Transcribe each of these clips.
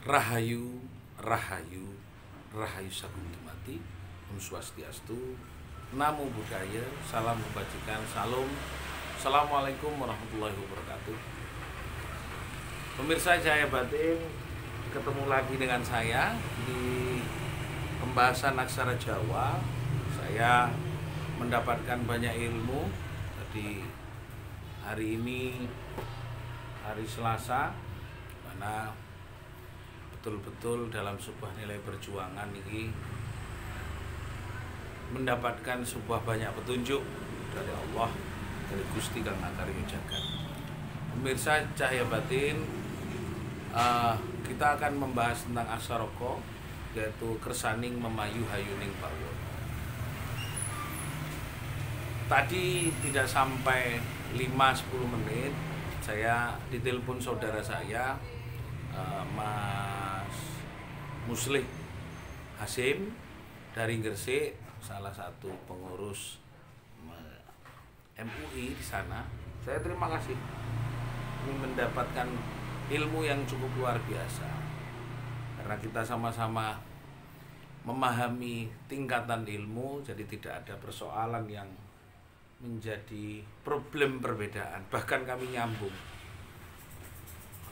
Rahayu, Rahayu, Rahayu Sagung Dumadi, Om Swastiastu, Namo Buddhaya, Salam Kebajikan, Salam. Assalamualaikum warahmatullahi wabarakatuh. Pemirsa Cahaya Batin, ketemu lagi dengan saya di pembahasan aksara Jawa. Saya mendapatkan banyak ilmu. Tadi hari ini hari Selasa, mana betul-betul dalam sebuah nilai perjuangan ini mendapatkan sebuah banyak petunjuk dari Allah, dari Gusti Kang Akarya Jagat. Pemirsa Cahaya Batin, kita akan membahas tentang aksaraka, yaitu kersaning memayu hayuning bawono. Tadi tidak sampai 5-10 menit saya ditelepon saudara saya, Mas Muslih Hasim dari Gresik, salah satu pengurus MUI di sana. Saya terima kasih, ini mendapatkan ilmu yang cukup luar biasa karena kita sama-sama memahami tingkatan ilmu, jadi tidak ada persoalan yang menjadi problem perbedaan, bahkan kami nyambung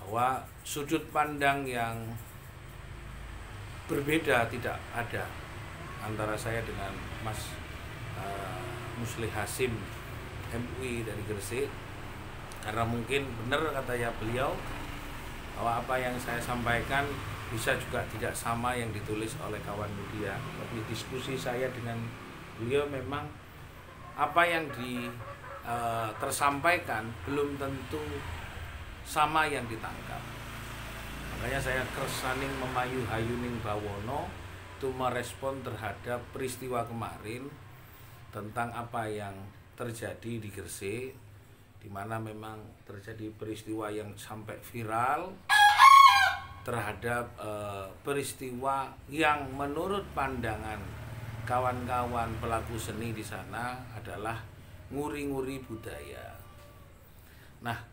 bahwa sudut pandang yang berbeda tidak ada antara saya dengan Mas Muslih Hasim MUI dari Gresik, karena mungkin benar katanya beliau bahwa apa yang saya sampaikan bisa juga tidak sama yang ditulis oleh kawan media, tapi diskusi saya dengan beliau memang apa yang tersampaikan belum tentu sama yang ditangkap. Makanya saya kersaning memayu hayuning bawono itu merespon terhadap peristiwa kemarin tentang apa yang terjadi di Gresik, di mana memang terjadi peristiwa yang sampai viral terhadap peristiwa yang menurut pandangan kawan-kawan pelaku seni di sana adalah nguri-nguri budaya. Nah,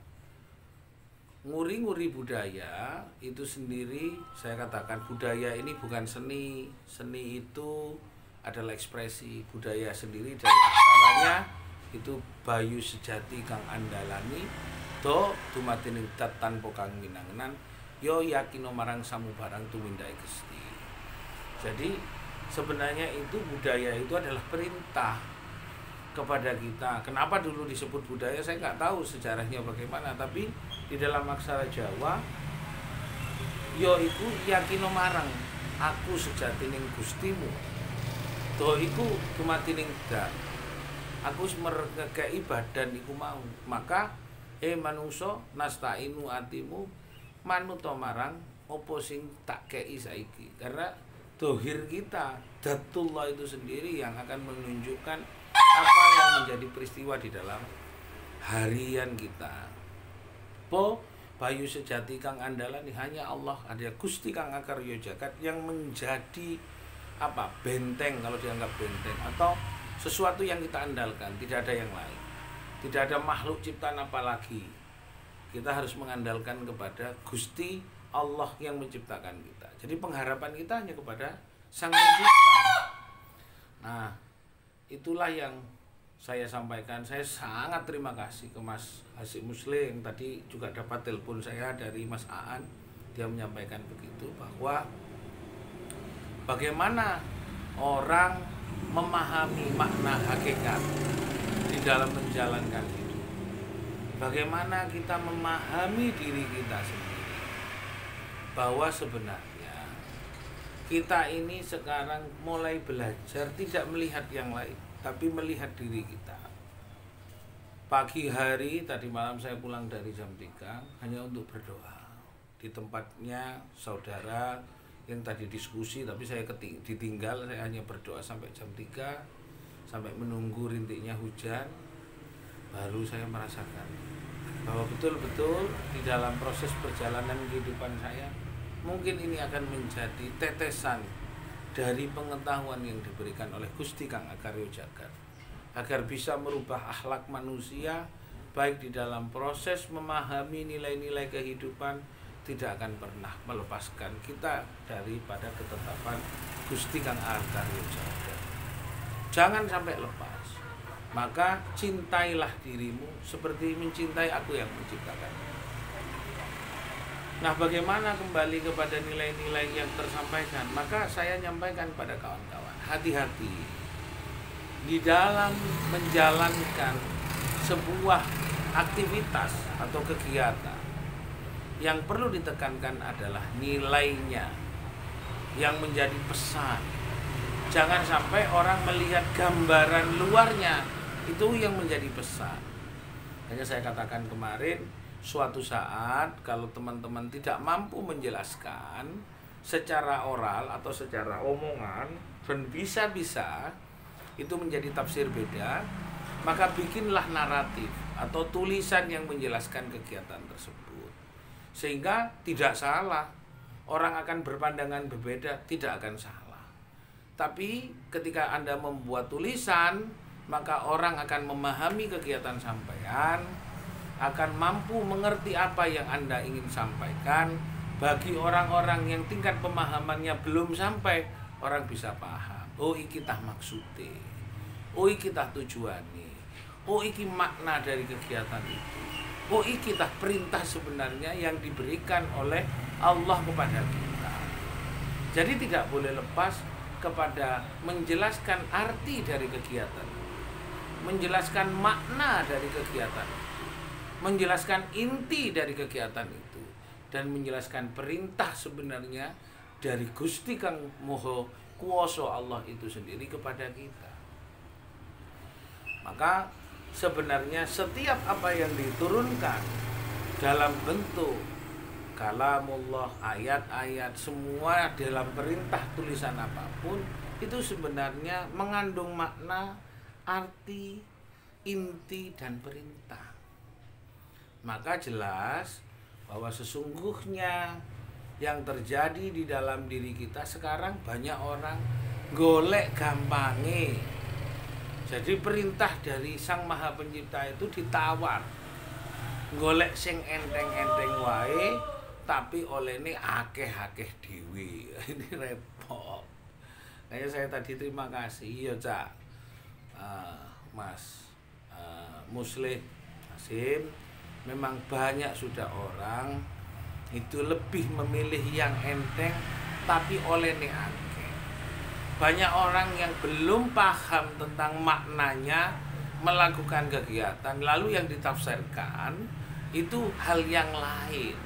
nguri-nguri budaya itu sendiri saya katakan budaya ini bukan seni. Seni itu adalah ekspresi, budaya sendiri dari aksaranya itu bayu sejati kang andalani do dumatining dat tanpa kang winangenan yo yakino marang samubarang tumindai Gusti. Jadi sebenarnya itu budaya itu adalah perintah kepada kita. Kenapa dulu disebut budaya saya nggak tahu sejarahnya bagaimana, tapi di dalam aksara Jawa yo iku yakino marang aku sejatining Gustimu do iku dumatining dat aku mergekei badan iku mau, maka manungso nastainu atimu manuto marang opo sing tak kei saiki. Karena dohir kita datullah itu sendiri yang akan menunjukkan apa yang menjadi peristiwa di dalam harian kita. Po bayu sejati kang andalan hanya Allah, ada Gusti Kang Akarya Jagat yang menjadi apa benteng, kalau dianggap benteng atau sesuatu yang kita andalkan, tidak ada yang lain, tidak ada makhluk ciptaan apalagi. Kita harus mengandalkan kepada Gusti Allah yang menciptakan kita. Jadi pengharapan kita hanya kepada Sang Pencipta. Nah, itulah yang saya sampaikan. Saya sangat terima kasih ke Mas Hasim Muslih yang tadi juga dapat telepon saya dari Mas Aan. Dia menyampaikan begitu, bahwa bagaimana orang memahami makna hakikat di dalam menjalankan hidup. Bagaimana kita memahami diri kita sendiri, bahwa sebenarnya kita ini sekarang mulai belajar tidak melihat yang lain, tapi melihat diri kita. Pagi hari tadi malam saya pulang dari jam 3 hanya untuk berdoa di tempatnya saudara yang tadi diskusi, tapi saya ditinggal. Saya hanya berdoa sampai jam 3, sampai menunggu rintiknya hujan, baru saya merasakan bahwa betul-betul di dalam proses perjalanan kehidupan saya mungkin ini akan menjadi tetesan dari pengetahuan yang diberikan oleh Gusti Kang Akarya Jagat, agar bisa merubah akhlak manusia baik di dalam proses memahami nilai-nilai kehidupan tidak akan pernah melepaskan kita daripada ketetapan Gusti Kang Artaryo Jagat. Jangan sampai lepas. Maka cintailah dirimu seperti mencintai Aku yang menciptakanmu. Nah, bagaimana kembali kepada nilai-nilai yang tersampaikan? Maka saya nyampaikan pada kawan-kawan, hati-hati di dalam menjalankan sebuah aktivitas atau kegiatan. Yang perlu ditekankan adalah nilainya yang menjadi pesan. Jangan sampai orang melihat gambaran luarnya, itu yang menjadi pesan. Hanya saya katakan kemarin, suatu saat kalau teman-teman tidak mampu menjelaskan secara oral atau secara omongan dan bisa-bisa itu menjadi tafsir beda, maka bikinlah naratif atau tulisan yang menjelaskan kegiatan tersebut. Sehingga tidak salah, orang akan berpandangan berbeda, tidak akan salah. Tapi ketika Anda membuat tulisan, maka orang akan memahami kegiatan sampean, akan mampu mengerti apa yang Anda ingin sampaikan. Bagi orang-orang yang tingkat pemahamannya belum sampai, orang bisa paham. Oh, iki tah maksudnya. Oh, iki tah tujuannya. Oh, iki makna dari kegiatan itu. Oh, iki tah perintah sebenarnya yang diberikan oleh Allah kepada kita. Jadi tidak boleh lepas kepada menjelaskan arti dari kegiatan, menjelaskan makna dari kegiatan, menjelaskan inti dari kegiatan itu, dan menjelaskan perintah sebenarnya dari Gusti Kang Moho Kuwasa Allah itu sendiri kepada kita. Maka sebenarnya setiap apa yang diturunkan dalam bentuk kalamullah, ayat-ayat, semua dalam perintah tulisan apapun, itu sebenarnya mengandung makna, arti, inti, dan perintah. Maka jelas bahwa sesungguhnya yang terjadi di dalam diri kita sekarang, banyak orang golek gampange. Jadi perintah dari Sang Maha Pencipta itu ditawar, golek sing enteng-enteng wae, tapi olehne akeh-akeh dhewe. Ini repot. Kayak saya tadi terima kasih, iya Cak, Mas Muslih Hasim. Memang banyak sudah orang itu lebih memilih yang enteng, tapi olehne akeh. Banyak orang yang belum paham tentang maknanya melakukan kegiatan, lalu yang ditafsirkan itu hal yang lain,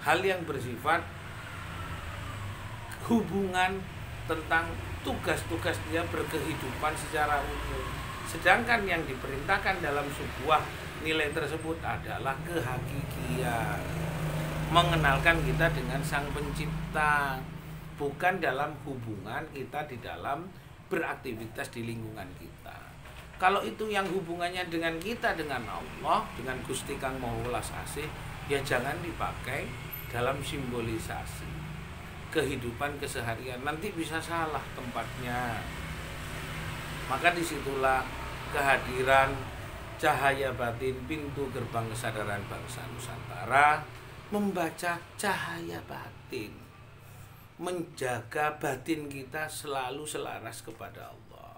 hal yang bersifat hubungan tentang tugas-tugas dia berkehidupan secara umum. Sedangkan yang diperintahkan dalam sebuah nilai tersebut adalah kehakikian, mengenalkan kita dengan Sang Pencipta, bukan dalam hubungan kita di dalam beraktivitas di lingkungan kita. Kalau itu yang hubungannya dengan kita, dengan Allah, dengan Gusti Kang Maha Welas Asih, ya jangan dipakai dalam simbolisasi kehidupan keseharian. Nanti bisa salah tempatnya. Maka disitulah kehadiran cahaya batin, pintu gerbang kesadaran bangsa Nusantara, membaca cahaya batin, menjaga batin kita selalu selaras kepada Allah.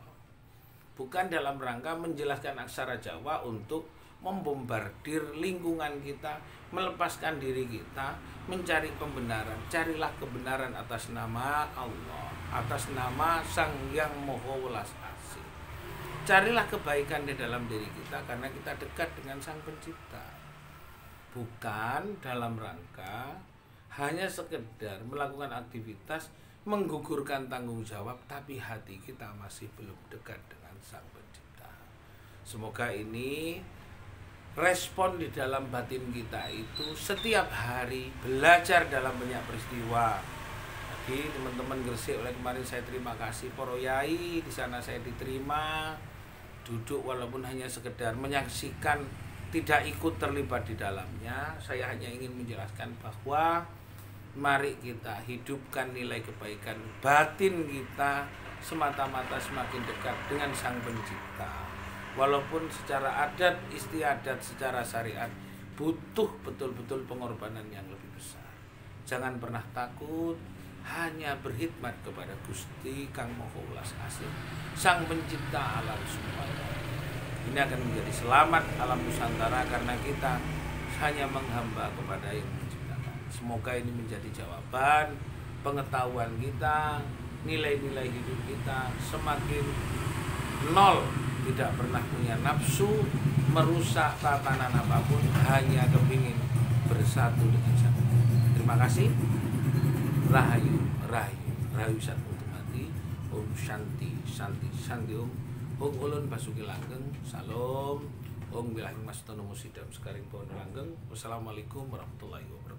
Bukan dalam rangka menjelaskan aksara Jawa untuk membombardir lingkungan kita, melepaskan diri kita, mencari pembenaran. Carilah kebenaran atas nama Allah, atas nama Sang Yang Maha Welas Asih. Carilah kebaikan di dalam diri kita karena kita dekat dengan Sang Pencipta. Bukan dalam rangka hanya sekedar melakukan aktivitas, menggugurkan tanggung jawab, tapi hati kita masih belum dekat dengan Sang Pencipta. Semoga ini respon di dalam batin kita itu setiap hari belajar dalam banyak peristiwa. Tadi teman-teman Gresik, oleh kemarin saya terima kasih Poro Yai, di sana saya diterima, duduk walaupun hanya sekedar menyaksikan, tidak ikut terlibat di dalamnya. Saya hanya ingin menjelaskan bahwa mari kita hidupkan nilai kebaikan batin kita semata-mata semakin dekat dengan Sang Pencipta. Walaupun secara adat istiadat, secara syariat butuh betul-betul pengorbanan yang lebih besar. Jangan pernah takut, hanya berkhidmat kepada Gusti Kang Maha Welas Asih, Sang Pencipta alam semuanya. Ini akan menjadi selamat alam Nusantara karena kita hanya menghamba kepada yang menciptakan. Semoga ini menjadi jawaban, pengetahuan kita, nilai-nilai hidup kita semakin nol, tidak pernah punya nafsu merusak tatanan apapun, hanya kepingin bersatu dengan Sang. Terima kasih. Rahayu, rahayu, rahayu satu mati. Om Shanti, Shanti, Shanti Om. Om ulun basuki langgeng. Salam. Om bilahing mas tono musidam sekaring pohon langgeng. Wassalamualaikum warahmatullahi wabarakatuh.